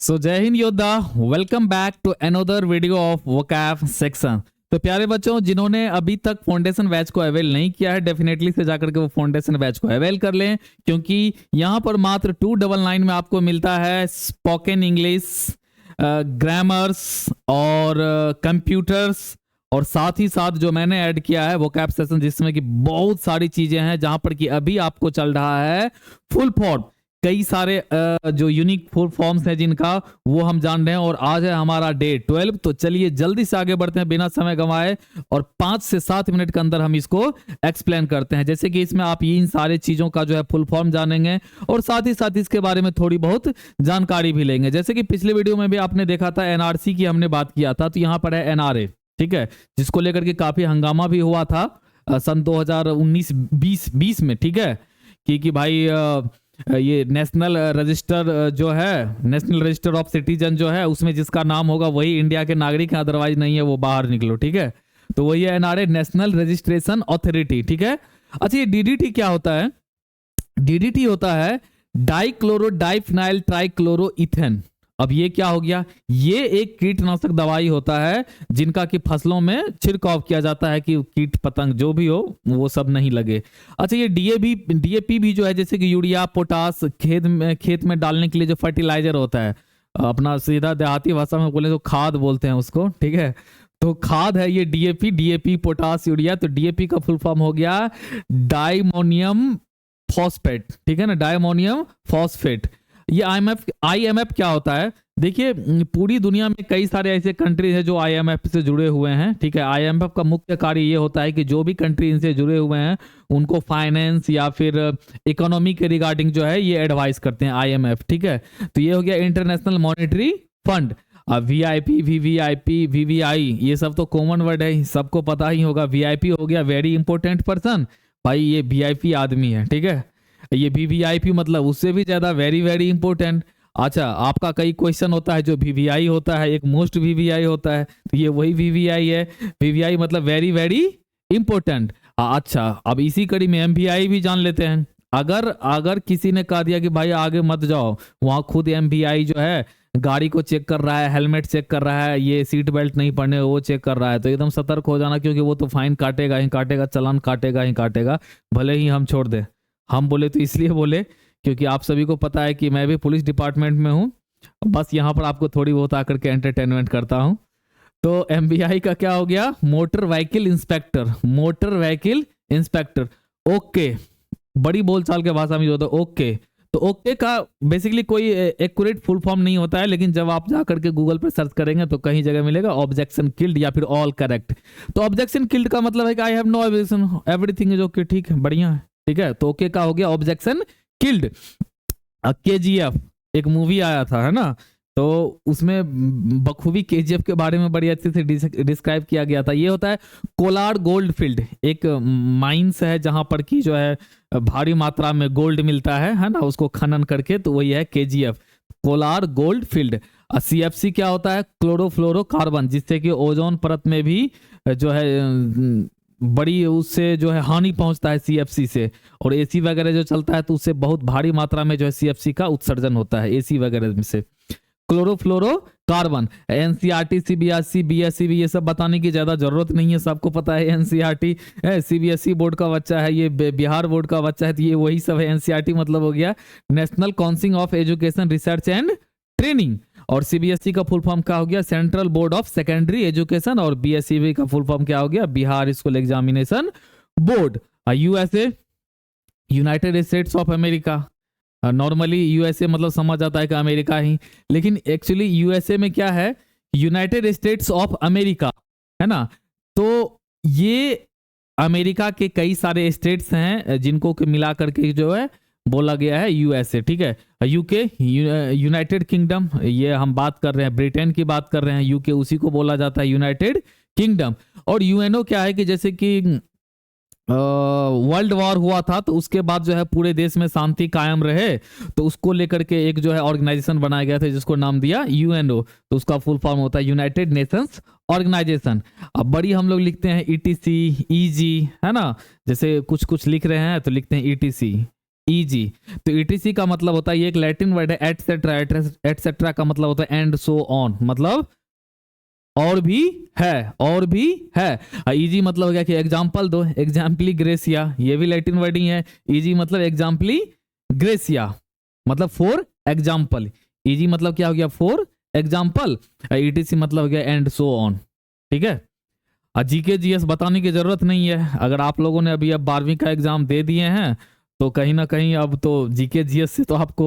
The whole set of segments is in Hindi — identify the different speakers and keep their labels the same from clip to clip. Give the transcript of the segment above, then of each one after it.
Speaker 1: सो जय हिंद योद्धा, welcome back to another video of vocab section. तो प्यारे बच्चों, जिन्होंने अभी तक फाउंडेशन बैच को अवेल नहीं किया है, डेफिनेटली से जाकर के वो फाउंडेशन बैच को अवेल कर लें, क्योंकि यहाँ पर मात्र 299 में आपको मिलता है स्पोकन इंग्लिश, ग्रामर्स और कंप्यूटर्स, और साथ ही साथ जो मैंने ऐड किया है वोकैब सेशन, जिसमें कि बहुत सारी चीजें हैं, जहां पर कि अभी आपको चल रहा है फुल फॉर्म। कई सारे जो यूनिक फुल फॉर्म्स हैं जिनका वो हम जान रहे हैं, और आज है हमारा डे 12। तो चलिए जल्दी से आगे बढ़ते हैं बिना समय गंवाए, और 5 से 7 मिनट के अंदर हम इसको एक्सप्लेन करते हैं। जैसे कि इसमें आप इन सारे चीजों का जो है फुल फॉर्म जानेंगे, और साथ ही साथ इसके बारे में थोड़ी बहुत जानकारी भी लेंगे। जैसे कि पिछले वीडियो में भी आपने देखा था, एनआरसी की हमने बात किया था, तो यहाँ पर है एनआरए, ठीक है, जिसको लेकर के काफी हंगामा भी हुआ था सन 2019-20 में, ठीक है, कि भाई ये नेशनल रजिस्टर जो है, नेशनल रजिस्टर ऑफ सिटीजन जो है, उसमें जिसका नाम होगा वही इंडिया के नागरिक हैं, अदरवाइज नहीं है वो बाहर निकलो, ठीक है। तो वही है एनआरए, नेशनल रजिस्ट्रेशन अथॉरिटी, ठीक है। अच्छा, ये डीडीटी क्या होता है? डीडीटी होता है डाइक्लोरो डाइफिनाइल ट्राइक्लोरोइथेन। अब ये क्या हो गया? ये एक कीटनाशक दवाई होता है जिनका कि फसलों में छिड़काव किया जाता है कि कीट पतंग जो भी हो वो सब नहीं लगे। अच्छा, ये डीएपी भी जो है, जैसे कि यूरिया, पोटास, खेत में डालने के लिए जो फर्टिलाइजर होता है, अपना सीधा देहाती भाषा में बोले तो खाद बोलते हैं उसको, ठीक है। तो खाद है ये डीएपी, पोटास, यूरिया। तो डीएपी का फुल फॉर्म हो गया डाइमोनियम फॉस्फेट, ठीक है ना, डायमोनियम फॉस्फेट। ये आईएमएफ क्या होता है? देखिए, पूरी दुनिया में कई सारे ऐसे कंट्रीज हैं जो आईएमएफ से जुड़े हुए हैं, ठीक है। आईएमएफ का मुख्य कार्य ये होता है कि जो भी कंट्री इनसे जुड़े हुए हैं उनको फाइनेंस या फिर इकोनॉमी के रिगार्डिंग जो है ये एडवाइस करते हैं आईएमएफ, ठीक है। तो ये हो गया इंटरनेशनल मॉनेटरी फंड। अब वीआईपी, वीवीआईपी, वीवीआई, ये सब तो कॉमन वर्ड है, सबको पता ही होगा। वीआईपी हो गया वेरी इंपॉर्टेंट पर्सन, भाई ये वीआईपी आदमी है, ठीक है। ये वीवीआईपी मतलब उससे भी ज्यादा वेरी वेरी इंपॉर्टेंट। अच्छा, आपका कई क्वेश्चन होता है जो वीवीआई होता है, एक मोस्ट वीवीआई होता है, तो ये वही वीवीआई है। वीवीआई मतलब वेरी वेरी इंपॉर्टेंट। अच्छा, अब इसी कड़ी में एमवीआई भी जान लेते हैं। अगर किसी ने कह दिया कि भाई आगे मत जाओ, वहां खुद एमवीआई जो है गाड़ी को चेक कर रहा है, हेलमेट चेक कर रहा है, ये सीट बेल्ट नहीं पहने वो चेक कर रहा है, तो एकदम सतर्क हो जाना, क्योंकि वो तो फाइन काटेगा ही काटेगा, चालान काटेगा ही काटेगा, भले ही हम छोड़ दे। हम बोले तो इसलिए बोले क्योंकि आप सभी को पता है कि मैं भी पुलिस डिपार्टमेंट में हूं, बस यहाँ पर आपको थोड़ी बहुत आकर के एंटरटेनमेंट करता हूं। तो एमबीआई का क्या हो गया? Motor vehicle inspector, motor vehicle inspector. Okay, बड़ी बोलचाल के भाषा में जो होता है ओके। तो ओके का बेसिकली कोई एक्यूरेट फुल फॉर्म नहीं होता है, लेकिन जब आप जाकर के गूगल पर सर्च करेंगे तो कहीं जगह मिलेगा ऑब्जेक्शन किल्ड या फिर ऑल करेक्ट। तो ऑब्जेक्शन किल्ड का मतलब है कि I have no objection, everything is okay, ठीक है, बढ़िया है, ठीक है। तो ओके का हो गया ऑब्जेक्शन किल्ड। केजीएफ एक मूवी आया था, है ना, तो उसमें बखूबी केजीएफ के बारे में बड़ी अच्छे से डिस्क्राइब किया गया था। ये होता है कोलार गोल्ड फील्ड, एक माइंस है जहां पर की जो है भारी मात्रा में गोल्ड मिलता है ना, उसको खनन करके, तो वही है KGF, Kolar gold field. CFC क्या होता है? क्लोरोफ्लोरोकार्बन, जिससे कि ओजोन परत में भी जो है बड़ी उससे जो है हानि पहुंचता है सीएफसी से, और एसी वगैरह जो चलता है तो उससे बहुत भारी मात्रा में जो है सीएफसी का उत्सर्जन होता है एसी वगैरह में से। क्लोरोफ्लोरोकार्बन, एनसीईआरटी, सीबीएसई, बीएसई भी ये सब बताने की ज्यादा जरूरत नहीं है, सबको पता है। एनसीईआरटी सीबीएसई बोर्ड का बच्चा है, ये बिहार बोर्ड का बच्चा है, तो ये वही सब है। एनसीईआरटी मतलब हो गया national council of education research and training, और सीबीएसई का फुल फॉर्म क्या हो गया? Central board of secondary education, और बीएसई का फुल फॉर्म क्या हो गया? Bihar school examination board. USA, United states of America. Normally USA मतलब समझ आता है कि अमेरिका ही, लेकिन एक्चुअली यूएसए में क्या है? यूनाइटेड स्टेट्स ऑफ अमेरिका, है ना। तो ये अमेरिका के कई सारे स्टेट्स हैं जिनको मिला करके जो है बोला गया है यूएसए, ठीक है। यूके, यूनाइटेड किंगडम, ये हम बात कर रहे हैं ब्रिटेन की बात कर रहे हैं, यूके उसी को बोला जाता है यूनाइटेड किंगडम। और यूएनओ क्या है कि जैसे कि वर्ल्ड वॉर हुआ था तो उसके बाद जो है पूरे देश में शांति कायम रहे, तो उसको लेकर के एक जो है ऑर्गेनाइजेशन बनाया गया था जिसको नाम दिया यूएनओ। तो उसका फुल फॉर्म होता है यूनाइटेड नेशंस ऑर्गेनाइजेशन। अब बड़ी हम लोग लिखते हैं ईटीसी, ईजी, है ना, जैसे कुछ कुछ लिख रहे हैं तो लिखते हैं ईटीसी, ईजी। तो ईटीसी का मतलब होता है, ये एक लैटिन वर्ड है, एटसेट्रा, एटसेट्रा का मतलब होता है एंड सो ऑन, मतलब और भी है, और भी है। इजी मतलब हो गया कि एग्जाम्पल दो, एग्जाम्पली ग्रेसिया, ये भी लैटिन वर्ड ही है। इजी मतलब एग्जाम्पली ग्रेसिया, मतलब फॉर एग्जाम्पल। इजी मतलब क्या हो गया, फॉर एग्जाम्पल। ईटीसी मतलब हो गया एंड सो ऑन, ठीक है। जीके जीएस बताने की जरूरत नहीं है, अगर आप लोगों ने अभी अब 12वीं का एग्जाम दे दिए हैं तो कहीं ना कहीं अब तो जीके जीएस से तो आपको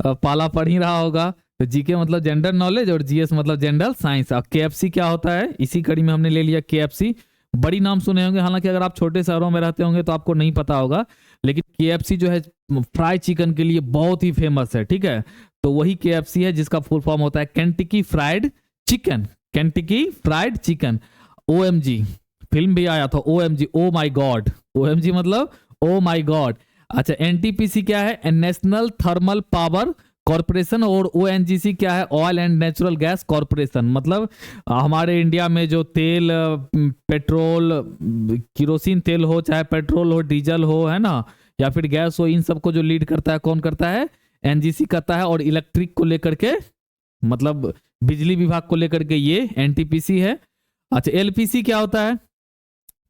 Speaker 1: पाला पड़ ही रहा होगा। तो जीके मतलब जनरल नॉलेज और जीएस मतलब जनरल साइंस। अब केएफसी क्या होता है, इसी कड़ी में हमने ले लिया केएफसी। बड़ी नाम सुने होंगे, हालांकि अगर आप छोटे शहरों में रहते होंगे तो आपको नहीं पता होगा, लेकिन केएफसी जो है फ्राई चिकन के लिए बहुत ही फेमस है, ठीक है। तो वही केएफसी है जिसका फुल फॉर्म होता है Kentucky fried chicken, Kentucky fried chicken. OMG film भी आया था, OMG, oh my God. OMG मतलब ओ माय गॉड। अच्छा, एनटीपीसी क्या है, नेशनल थर्मल पावर कॉर्पोरेशन, और ओएनजीसी क्या है, oil and natural gas corporation. मतलब हमारे इंडिया में जो तेल, पेट्रोल, किरोसिन तेल हो, चाहे पेट्रोल हो, डीजल हो, है ना, या फिर गैस हो, इन सबको जो लीड करता है कौन करता है, एनजीसी करता है। और इलेक्ट्रिक को लेकर के, मतलब बिजली विभाग को लेकर के ये एनटीपीसी है। अच्छा, एलपीसी क्या होता है,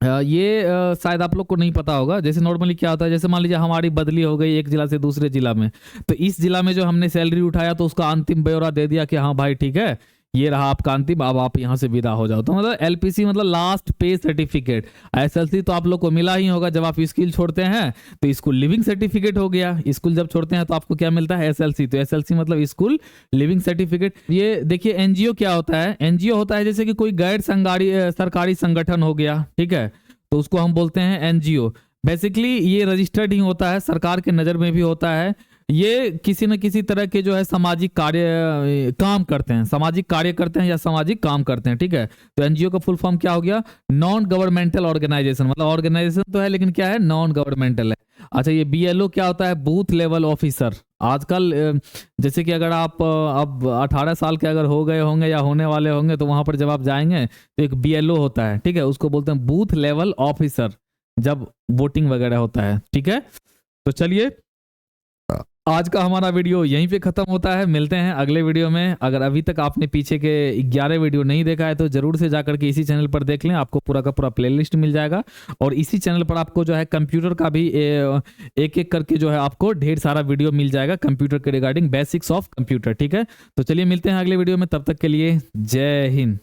Speaker 1: ये शायद आप लोग को नहीं पता होगा। जैसे नॉर्मली क्या होता है, जैसे मान लीजिए हमारी बदली हो गई एक जिला से दूसरे जिला में, तो इस जिला में जो हमने सैलरी उठाया तो उसका अंतिम ब्यौरा दे दिया कि हाँ भाई ठीक है, ये रहा आपका अंतिम, अब आप यहाँ से विदा हो जाओ। तो मतलब एलपीसी मतलब लास्ट पे सर्टिफिकेट। एसएलसी तो आप लोग को मिला ही होगा, जब आप स्कूल छोड़ते हैं तो स्कूल लिविंग सर्टिफिकेट हो गया। स्कूल जब छोड़ते हैं तो आपको क्या मिलता है, एसएलसी। तो एसएलसी मतलब स्कूल लिविंग सर्टिफिकेट। ये देखिए एनजीओ क्या होता है, एनजीओ होता है जैसे कि कोई गैर सरकारी संगठन हो गया, ठीक है, तो उसको हम बोलते हैं एनजीओ। बेसिकली ये रजिस्टर्ड ही होता है, सरकार के नज़र में भी होता है। ये किसी न किसी तरह के जो है सामाजिक कार्य काम करते हैं, सामाजिक कार्य करते हैं या सामाजिक काम करते हैं, ठीक है। तो एनजीओ का फुल फॉर्म क्या हो गया, नॉन गवर्नमेंटल ऑर्गेनाइजेशन। मतलब ऑर्गेनाइजेशन तो है लेकिन क्या है, नॉन गवर्नमेंटल है। अच्छा, ये बीएलओ क्या होता है, बूथ लेवल ऑफिसर। आजकल जैसे कि अगर आप अब 18 साल के अगर हो गए होंगे या होने वाले होंगे तो वहां पर जब आप जाएंगे तो एक बीएलओ होता है, ठीक है, उसको बोलते हैं बूथ लेवल ऑफिसर, जब वोटिंग वगैरह होता है, ठीक है। तो चलिए, आज का हमारा वीडियो यहीं पे खत्म होता है, मिलते हैं अगले वीडियो में। अगर अभी तक आपने पीछे के 11 वीडियो नहीं देखा है तो जरूर से जाकर के इसी चैनल पर देख लें, आपको पूरा का पूरा प्लेलिस्ट मिल जाएगा। और इसी चैनल पर आपको जो है कंप्यूटर का भी एक एक करके जो है आपको ढेर सारा वीडियो मिल जाएगा कंप्यूटर के रिगार्डिंग, बेसिक्स ऑफ कंप्यूटर, ठीक है। तो चलिए मिलते हैं अगले वीडियो में, तब तक के लिए जय हिंद।